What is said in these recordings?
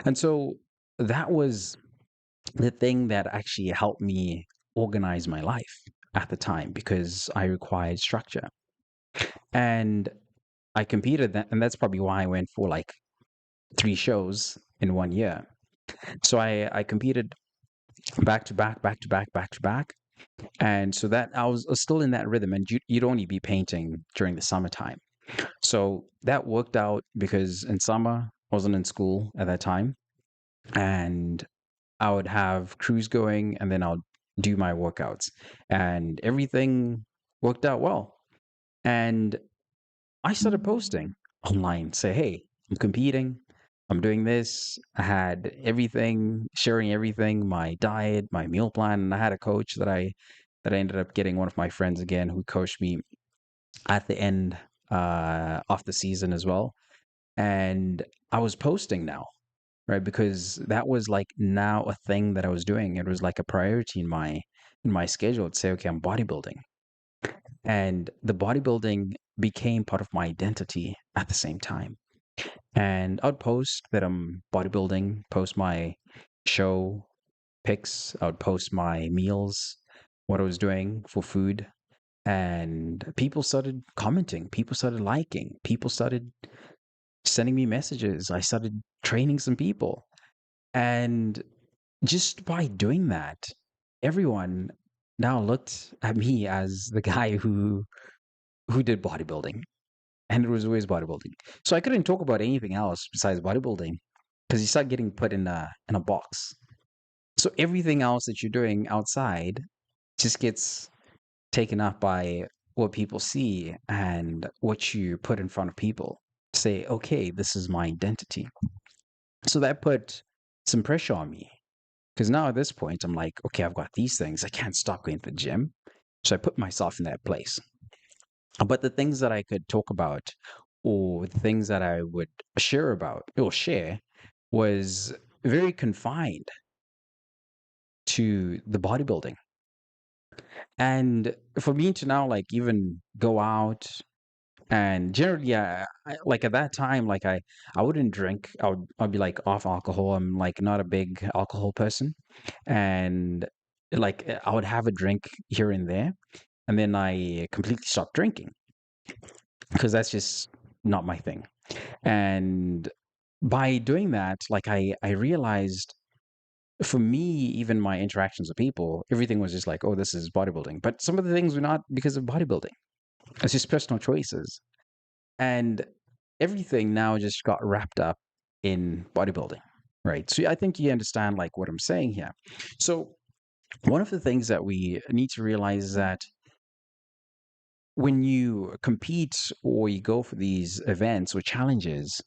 And so that was the thing that actually helped me organize my life at the time because I required structure. And I competed that, and that's probably why I went for like 3 shows in 1 year. So I competed back to back, back to back, back to back. And so that I was still in that rhythm, and you'd only be painting during the summertime. So that worked out because in summer, I wasn't in school at that time. And I would have crews going and then I'll do my workouts. And everything worked out well. And I started posting online, say, hey, I'm competing. I'm doing this. I had everything, sharing everything, my diet, my meal plan, and I had a coach that I ended up getting one of my friends again who coached me at the end of the season as well. And I was posting now, right? Because that was like now a thing that I was doing. It was like a priority in my schedule to say, okay, I'm bodybuilding. And the bodybuilding became part of my identity at the same time. And I'd post that I'm bodybuilding, post my show pics, I would post my meals, what I was doing for food. And people started commenting, people started liking, people started sending me messages. I started training some people. And just by doing that, everyone now looked at me as the guy who did bodybuilding, and it was always bodybuilding. So I couldn't talk about anything else besides bodybuilding because you start getting put in a box. So everything else that you're doing outside just gets taken up by what people see and what you put in front of people. Say, okay, this is my identity. So that put some pressure on me because now at this point, I'm like, okay, I've got these things. I can't stop going to the gym. So I put myself in that place. But the things that I could talk about or the things that I would share about or share was very confined to the bodybuilding. And for me to now like even go out and generally like at that time like I wouldn't drink. I'd be like off alcohol. I'm like not a big alcohol person. And like I would have a drink here and there and then I completely stopped drinking because that's just not my thing. And by doing that, like I realized for me, even my interactions with people, everything was just like, oh, this is bodybuilding. But some of the things were not because of bodybuilding. It's just personal choices. And everything now just got wrapped up in bodybuilding. Right. So I think you understand like what I'm saying here. So one of the things that we need to realize is that when you compete or you go for these events or challenges,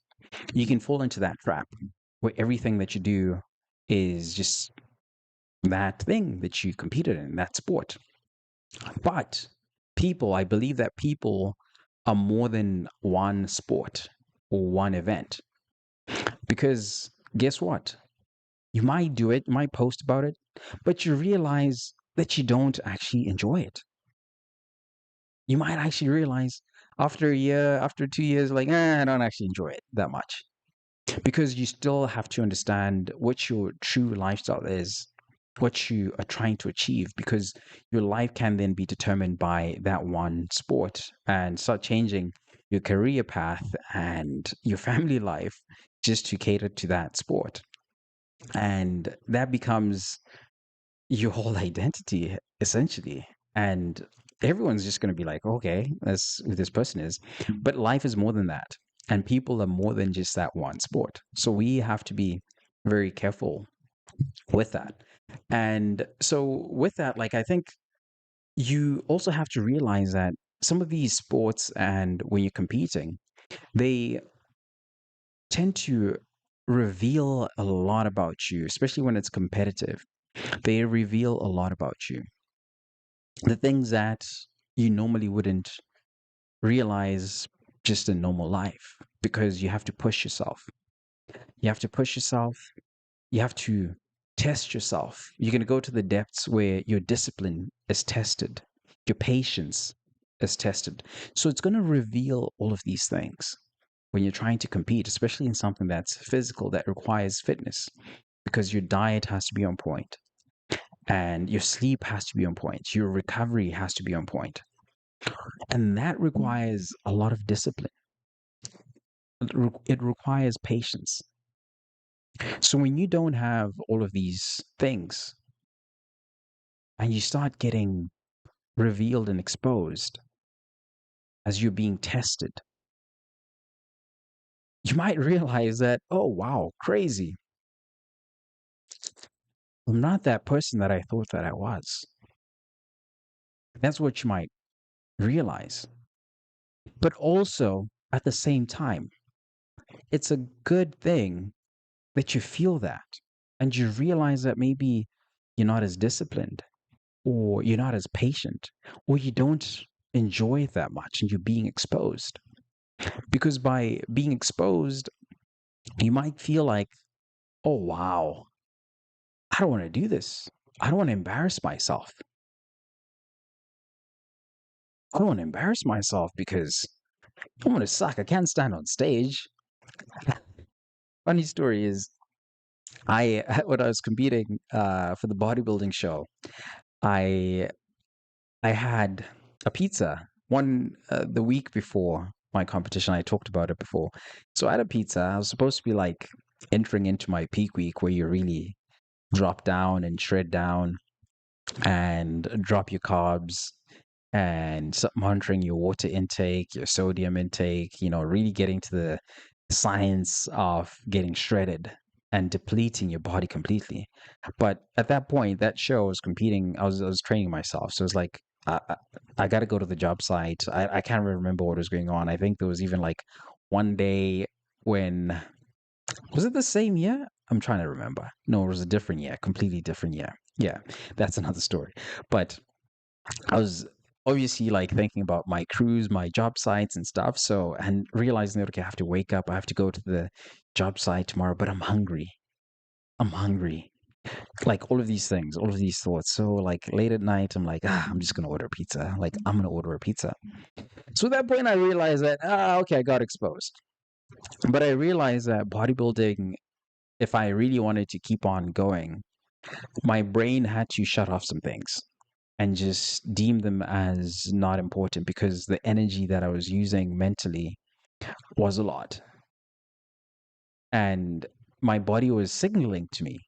you can fall into that trap where everything that you do is just that thing that you competed in, that sport. But people, I believe that people are more than one sport or one event. Because guess what? You might do it, you might post about it, but you realize that you don't actually enjoy it. You might actually realize after a year, after 2 years, like, I don't actually enjoy it that much. Because you still have to understand what your true lifestyle is, what you are trying to achieve, because your life can then be determined by that one sport and start changing your career path and your family life just to cater to that sport. And that becomes your whole identity, essentially. And everyone's just going to be like, okay, that's who this person is. But life is more than that. And people are more than just that one sport. So we have to be very careful with that. And so, with that, like, I think you also have to realize that some of these sports and when you're competing, they tend to reveal a lot about you, especially when it's competitive. They reveal a lot about you. The things that you normally wouldn't realize just in normal life because you have to push yourself. You have to push yourself. You have to test yourself. You're going to go to the depths where your discipline is tested, your patience is tested. So it's going to reveal all of these things. when you're trying to compete, especially in something that's physical that requires fitness, because your diet has to be on point and your sleep has to be on point, your recovery has to be on point. And that requires a lot of discipline. It requires patience. So when you don't have all of these things and you start getting revealed and exposed as you're being tested, you might realize that, oh, wow, crazy. I'm not that person that I thought that I was. That's what you might realize. But also, at the same time, it's a good thing that you feel that and you realize that maybe you're not as disciplined or you're not as patient or you don't enjoy it that much and you're being exposed. Because by being exposed, you might feel like, oh, wow, I don't want to do this. I don't want to embarrass myself. I don't want to embarrass myself because I want to suck. I can't stand on stage. Funny story is, I when I was competing for the bodybuilding show, I I had a pizza the week before my competition. I talked about it before. So I had a pizza. I was supposed to be like entering into my peak week where you really drop down and shred down and drop your carbs and monitoring your water intake, your sodium intake, really getting to the science of getting shredded and depleting your body completely. But at that point, that show I was competing, I was training myself. So it's like, I got to go to the job site. I can't really remember what was going on. I think there was even like one day when, was it the same year? I'm trying to remember. No, it was a different year, completely different year. Yeah, that's another story. But I was obviously like thinking about my crews, my job sites and stuff. So, and realizing that, okay, I have to wake up, I have to go to the job site tomorrow, but I'm hungry. I'm hungry. Like all of these things, all of these thoughts. So, like late at night, I'm like, I'm just going to order pizza. Like, I'm going to order a pizza. So, at that point, I realized that, okay, I got exposed. But I realized that bodybuilding, if I really wanted to keep on going, my brain had to shut off some things and just deem them as not important because the energy that I was using mentally was a lot. And my body was signaling to me,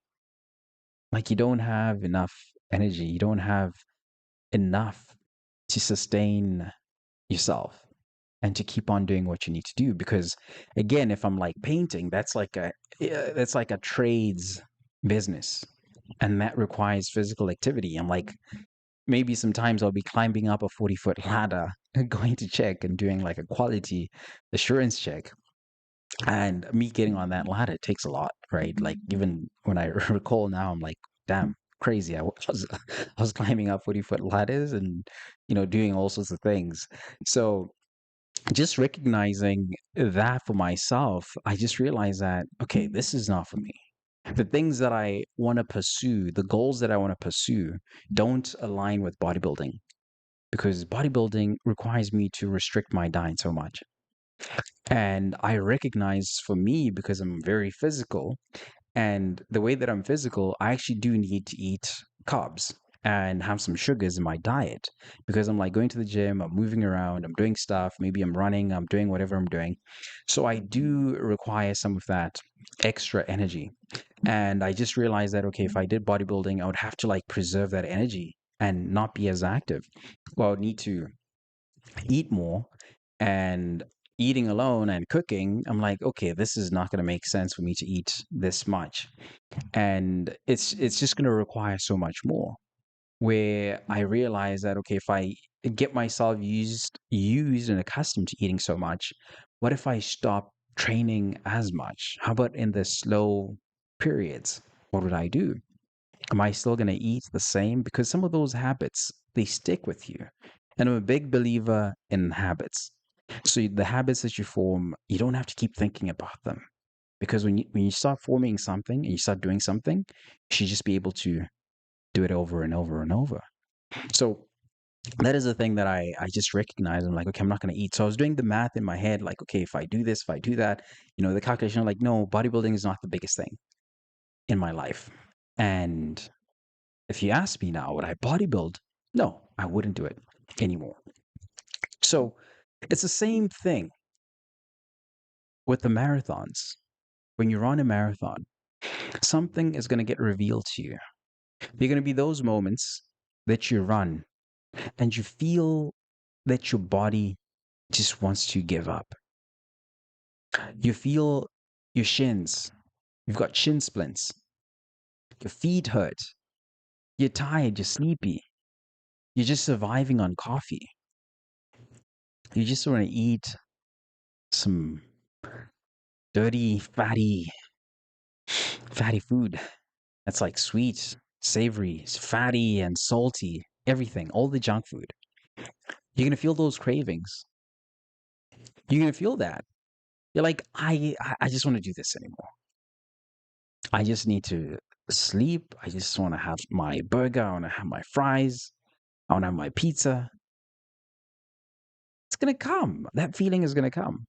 like, you don't have enough energy, you don't have enough to sustain yourself and to keep on doing what you need to do. Because again, if I'm like painting, that's like a trades business and that requires physical activity. I'm like, maybe sometimes I'll be climbing up a 40-foot ladder, going to check and doing like a quality assurance check. And me getting on that ladder takes a lot, right? Like even when I recall now, I'm like, damn, crazy. I was climbing up 40-foot ladders and doing all sorts of things. So just recognizing that for myself, I just realized that okay, this is not for me. The things that I want to pursue, the goals that I want to pursue, don't align with bodybuilding because bodybuilding requires me to restrict my diet so much. And I recognize for me, because I'm very physical, and the way that I'm physical, I actually do need to eat carbs and have some sugars in my diet because I'm like going to the gym, I'm moving around, I'm doing stuff, maybe I'm running, I'm doing whatever I'm doing. So I do require some of that extra energy. And I just realized that, okay, if I did bodybuilding, I would have to like preserve that energy and not be as active. Well, I would need to eat more and eating alone and cooking. I'm like, okay, this is not going to make sense for me to eat this much. And it's just going to require so much more where I realize that okay, if I get myself used and accustomed to eating so much, what if I stop training as much? How about in the slow periods? What would I do? Am I still going to eat the same? Because some of those habits, they stick with you. And I'm a big believer in habits. So the habits that you form, you don't have to keep thinking about them. Because when you start forming something and you start doing something, you should just be able to do it over and over and over. So That is the thing that I just recognize. I'm like, okay, I'm not going to eat. So I was doing the math in my head, like, okay, if I do this, if I do that, the calculation, like, no, bodybuilding is not the biggest thing in my life. And if you ask me now, would I bodybuild? No, I wouldn't do it anymore. So it's the same thing with the marathons. When you run a marathon, something is going to get revealed to you. There are going to be those moments that you run and you feel that your body just wants to give up. You feel your shins, you've got shin splints, your feet hurt, you're tired, you're sleepy, you're just surviving on coffee. You just want to eat some dirty, fatty food that's like sweet, savory, fatty, and salty, everything, all the junk food. You're going to feel those cravings. You're going to feel that. You're like, I just want to do this anymore. I just need to sleep. I just want to have my burger. I want to have my fries. I want to have my pizza. It's going to come. That feeling is going to come.